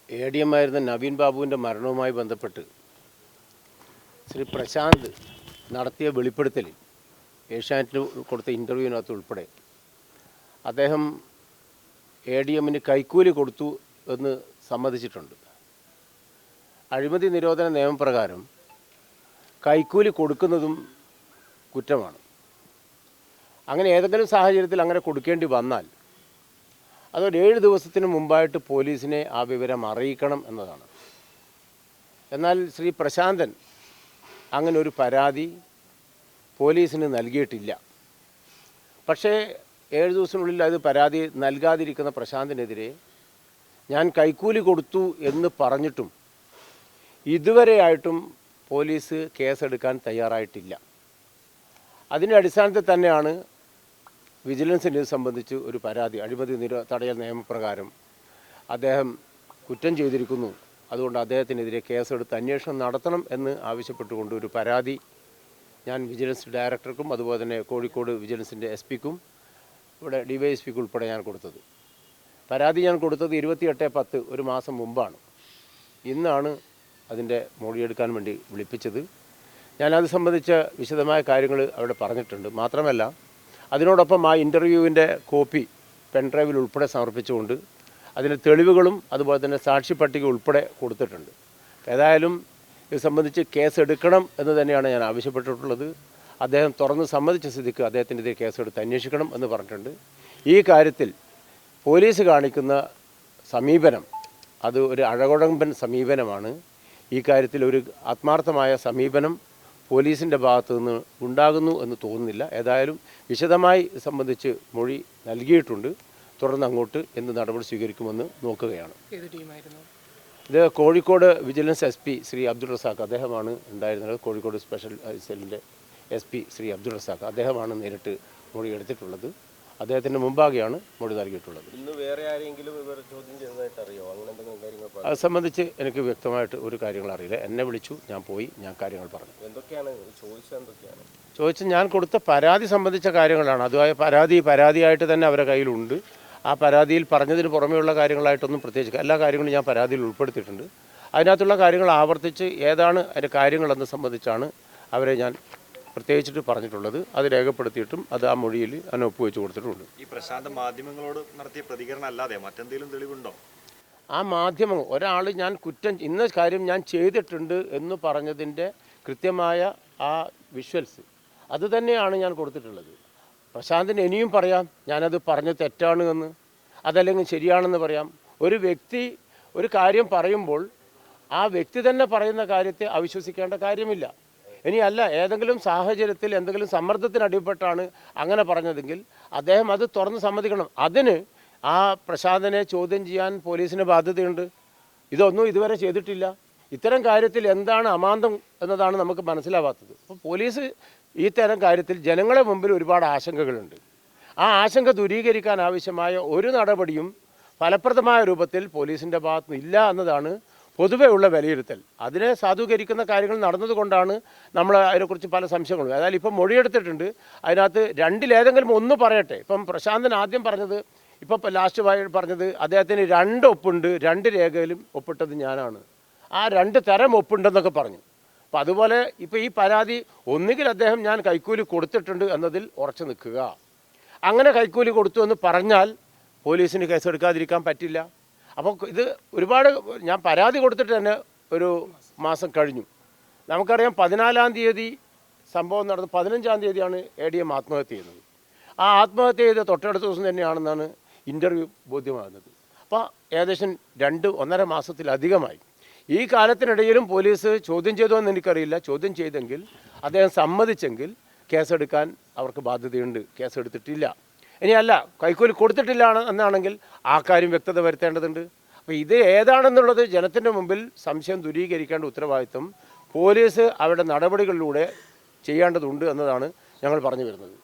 ADM ആയിരുന്ന നവീൻ ബാബുവിൻ്റെ മരണവുമായി ബന്ധപ്പെട്ട് ശ്രീ പ്രശാന്ത് നടത്തിയ വെളിപ്പെടുത്തലിൽ ഏഷ്യാനെറ്റിന് കൊടുത്ത ഇൻ്റർവ്യൂവിനകത്ത് ഉൾപ്പെടെ അദ്ദേഹം ADMന് കൈക്കൂലി കൊടുത്തു എന്ന് സമ്മതിച്ചിട്ടുണ്ട്. അഴിമതി നിരോധന നിയമപ്രകാരം കൈക്കൂലി കൊടുക്കുന്നതും കുറ്റമാണ്. അങ്ങനെ ഏതെങ്കിലും സാഹചര്യത്തിൽ അങ്ങനെ കൊടുക്കേണ്ടി വന്നാൽ അതൊരു 7 ദിവസത്തിന് മുമ്പായിട്ട് പോലീസിനെ ആ വിവരം അറിയിക്കണം എന്നതാണ്. എന്നാൽ ശ്രീ പ്രശാന്തൻ അങ്ങനെ ഒരു പരാതി പോലീസിന് നൽകിയിട്ടില്ല. പക്ഷേ 7 ദിവസത്തിനുള്ളിൽ അത് പരാതി നൽകാതിരിക്കുന്ന പ്രശാന്തിനെതിരെ ഞാൻ കൈക്കൂലി കൊടുത്തു എന്ന് പറഞ്ഞിട്ടും ഇതുവരെയായിട്ടും പോലീസ് കേസെടുക്കാൻ തയ്യാറായിട്ടില്ല. അതിൻ്റെ അടിസ്ഥാനത്തിൽ തന്നെയാണ് വിജിലൻസിനെ സംബന്ധിച്ച് ഒരു പരാതി അഴിമതി തടയൽ നിയമപ്രകാരം അദ്ദേഹം കുറ്റം ചെയ്തിരിക്കുന്നു, അതുകൊണ്ട് അദ്ദേഹത്തിനെതിരെ കേസെടുത്ത് അന്വേഷണം നടത്തണം എന്ന് ആവശ്യപ്പെട്ടുകൊണ്ട് ഒരു പരാതി ഞാൻ വിജിലൻസ് ഡയറക്ടർക്കും അതുപോലെ തന്നെ കോഴിക്കോട് വിജിലൻസിൻ്റെ SP-ക്കും ഇവിടെ DYSP-ക്ക് ഉൾപ്പെടെ ഞാൻ കൊടുത്തത്. പരാതി ഞാൻ കൊടുത്തത് 28/10 ഒരു മാസം മുമ്പാണ്. ഇന്നാണ് അതിൻ്റെ മൊഴിയെടുക്കാൻ വേണ്ടി വിളിപ്പിച്ചത്. ഞാനത് സംബന്ധിച്ച വിശദമായ കാര്യങ്ങൾ അവിടെ പറഞ്ഞിട്ടുണ്ട്. മാത്രമല്ല അതിനോടൊപ്പം ആ ഇൻ്റർവ്യൂവിൻ്റെ കോപ്പി പെൻഡ്രൈവിൽ ഉൾപ്പെടെ സമർപ്പിച്ചുകൊണ്ട് അതിൻ്റെ തെളിവുകളും അതുപോലെ തന്നെ സാക്ഷി പട്ടിക ഉൾപ്പെടെ കൊടുത്തിട്ടുണ്ട്. ഏതായാലും ഇത് സംബന്ധിച്ച് കേസെടുക്കണം എന്ന് തന്നെയാണ് ഞാൻ ആവശ്യപ്പെട്ടിട്ടുള്ളത്. അദ്ദേഹം തുറന്ന് സമ്മതിച്ച സ്ഥിതിക്ക് അദ്ദേഹത്തിനെതിരെ കേസെടുത്ത് അന്വേഷിക്കണം എന്ന് പറഞ്ഞിട്ടുണ്ട്. ഈ കാര്യത്തിൽ പോലീസ് കാണിക്കുന്ന സമീപനം അത് ഒരു അഴകുഴമ്പൻ സമീപനമാണ്. ഈ കാര്യത്തിൽ ഒരു ആത്മാർത്ഥമായ സമീപനം പോലീസിൻ്റെ ഭാഗത്തു നിന്ന് ഉണ്ടാകുന്നു എന്ന് തോന്നുന്നില്ല. ഏതായാലും വിശദമായി സംബന്ധിച്ച് മൊഴി നൽകിയിട്ടുണ്ട്. തുടർന്ന് അങ്ങോട്ട് എന്ത് നടപടി സ്വീകരിക്കുമെന്ന് നോക്കുകയാണ്. ഇത് കോഴിക്കോട് വിജിലൻസ് SP ശ്രീ അബ്ദുൾ റസാഖ് അദ്ദേഹമാണ് ഉണ്ടായിരുന്നത്. കോഴിക്കോട് സ്പെഷ്യൽ സെല്ലിൻ്റെ SP ശ്രീ അബ്ദുൾ റസാഖ് അദ്ദേഹമാണ് നേരിട്ട് മൊഴി എടുത്തിട്ടുള്ളത്. അദ്ദേഹത്തിൻ്റെ മുമ്പാകെയാണ് മൊഴി നൽകിയിട്ടുള്ളത്. ഇന്ന് വേറെ ആരെങ്കിലും ഇവർ ചോദ്യം ചെയ്തതായിട്ട് അറിയോ? അങ്ങനെ എന്തെങ്കിലും കാര്യങ്ങൾ അത് സംബന്ധിച്ച് എനിക്ക് വ്യക്തമായിട്ട് ഒരു കാര്യങ്ങൾ അറിയില്ല. എന്നെ വിളിച്ചു, ഞാൻ പോയി, ഞാൻ കാര്യങ്ങൾ പറഞ്ഞു. എന്തൊക്കെയാണ് ചോദിച്ചത്? എന്തൊക്കെയാണ് ചോദിച്ചത്? ഞാൻ കൊടുത്ത പരാതി സംബന്ധിച്ച കാര്യങ്ങളാണ്. അതുമായ പരാതിയായിട്ട് തന്നെ അവരുടെ കയ്യിലുണ്ട്. ആ പരാതിയിൽ പറഞ്ഞതിന് പുറമെയുള്ള കാര്യങ്ങളായിട്ടൊന്നും പ്രത്യേകിച്ച് എല്ലാ കാര്യങ്ങളും ഞാൻ പരാതിയിൽ ഉൾപ്പെടുത്തിയിട്ടുണ്ട്. അതിനകത്തുള്ള കാര്യങ്ങൾ ആവർത്തിച്ച് ഏതാണ് അതിൻ്റെ കാര്യങ്ങളെന്ന് സംബന്ധിച്ചാണ് അവരെ ഞാൻ പ്രത്യേകിച്ചിട്ട് പറഞ്ഞിട്ടുള്ളത്. അത് രേഖപ്പെടുത്തിയിട്ടും അത് ആ മൊഴിയിൽ അതിനെ ഒപ്പുവെച്ച് കൊടുത്തിട്ടുണ്ട്. ഈ പ്രശാന്ത് മാധ്യമങ്ങളോട് നടത്തിയ പ്രതികരണം അല്ലാതെ മറ്റെന്തെങ്കിലും തെളിവുണ്ടോ? ആ മാധ്യമം ഒരാൾ ഞാൻ ഇന്ന കാര്യം ഞാൻ ചെയ്തിട്ടുണ്ട് എന്ന് പറഞ്ഞതിൻ്റെ കൃത്യമായ ആ വിഷ്വൽസ് അത് തന്നെയാണ് ഞാൻ കൊടുത്തിട്ടുള്ളത്. പ്രശാന്തിന് ഇനിയും പറയാം ഞാനത് പറഞ്ഞ് തെറ്റാണ് എന്ന്, അതല്ലെങ്കിൽ ശരിയാണെന്ന് പറയാം. ഒരു വ്യക്തി ഒരു കാര്യം പറയുമ്പോൾ ആ വ്യക്തി തന്നെ പറയുന്ന കാര്യത്തെ അവിശ്വസിക്കേണ്ട കാര്യമില്ല. ഇനിയല്ല ഏതെങ്കിലും സാഹചര്യത്തിൽ എന്തെങ്കിലും സമ്മർദ്ദത്തിന് അടിപ്പെട്ടാണ് അങ്ങനെ പറഞ്ഞതെങ്കിൽ അദ്ദേഹം അത് തുറന്ന് സമ്മതിക്കണം. അതിന് ആ പ്രശാന്തനെ ചോദ്യം ചെയ്യാൻ പോലീസിന് ബാധ്യതയുണ്ട്. ഇതൊന്നും ഇതുവരെ ചെയ്തിട്ടില്ല. ഇത്തരം കാര്യത്തിൽ എന്താണ് അമാന്തം എന്നതാണ് നമുക്ക് മനസ്സിലാവാത്തത്. അപ്പോൾ പോലീസ് ഈ തരം കാര്യത്തിൽ ജനങ്ങളെ മുമ്പിൽ ഒരുപാട് ആശങ്കകളുണ്ട്. ആ ആശങ്ക ദൂരീകരിക്കാൻ ആവശ്യമായ ഒരു നടപടിയും ഫലപ്രദമായ രൂപത്തിൽ പോലീസിൻ്റെ ഭാഗത്തുനിന്ന് ഇല്ല എന്നതാണ് പൊതുവെ ഉള്ള വിലയിരുത്തൽ. അതിനെ സാധൂകരിക്കുന്ന കാര്യങ്ങൾ നടന്നതുകൊണ്ടാണ് നമ്മൾ അതിനെക്കുറിച്ച് പല സംശയങ്ങളും. അതായത് ഇപ്പം മൊഴിയെടുത്തിട്ടുണ്ട്. അതിനകത്ത് രണ്ടിലേതെങ്കിലും ഒന്ന് പറയട്ടെ. ഇപ്പം പ്രശാന്തൻ ആദ്യം പറഞ്ഞത്, ഇപ്പം ലാസ്റ്റ് പറഞ്ഞത് അദ്ദേഹത്തിന് 2 ഒപ്പുണ്ട്, 2 രേഖയിലും ഒപ്പിട്ടത് ഞാനാണ്, ആ 2 തരം ഒപ്പുണ്ടെന്നൊക്കെ പറഞ്ഞു. അപ്പോൾ അതുപോലെ ഇപ്പോൾ ഈ പരാതി ഒന്നുകിൽ അദ്ദേഹം ഞാൻ കൈക്കൂലി കൊടുത്തിട്ടുണ്ട് എന്നതിൽ ഉറച്ചു നിൽക്കുക. അങ്ങനെ കൈക്കൂലി കൊടുത്തു എന്ന് പറഞ്ഞാൽ പോലീസിന് കേസെടുക്കാതിരിക്കാൻ പറ്റില്ല. അപ്പോൾ ഇത് ഒരുപാട് ഞാൻ പരാതി കൊടുത്തിട്ട് തന്നെ ഒരു മാസം കഴിഞ്ഞു. നമുക്കറിയാം 14-ാം തീയതി സംഭവം നടന്നു. 15-ാം തീയതിയാണ് ADM ആത്മഹത്യ ചെയ്യുന്നത്. ആ ആത്മഹത്യ ചെയ്ത തൊട്ടടുത്ത ദിവസം തന്നെയാണെന്നാണ് ഇൻ്റർവ്യൂ ബോധ്യമാകുന്നത്. അപ്പോൾ ഏകദേശം 1.5 മാസത്തിലധികമായി. ഈ കാലത്തിനിടയിലും പോലീസ് ചോദ്യം ചെയ്തോ എന്ന് എനിക്കറിയില്ല. ചോദ്യം ചെയ്തെങ്കിൽ അദ്ദേഹം സമ്മതിച്ചെങ്കിൽ കേസെടുക്കാൻ അവർക്ക് ബാധ്യതയുണ്ട്. കേസെടുത്തിട്ടില്ല. ഇനിയല്ല കൈക്കൂലി കൊടുത്തിട്ടില്ല എന്നാണെങ്കിൽ ആ കാര്യം വ്യക്തത വരുത്തേണ്ടതുണ്ട്. അപ്പോൾ ഇത് ഏതാണെന്നുള്ളത് ജനത്തിൻ്റെ മുമ്പിൽ സംശയം ദൂരീകരിക്കേണ്ട ഉത്തരവാദിത്വം പോലീസ് അവരുടെ നടപടികളിലൂടെ ചെയ്യേണ്ടതുണ്ട് എന്നതാണ് ഞങ്ങൾ പറഞ്ഞു വരുന്നത്.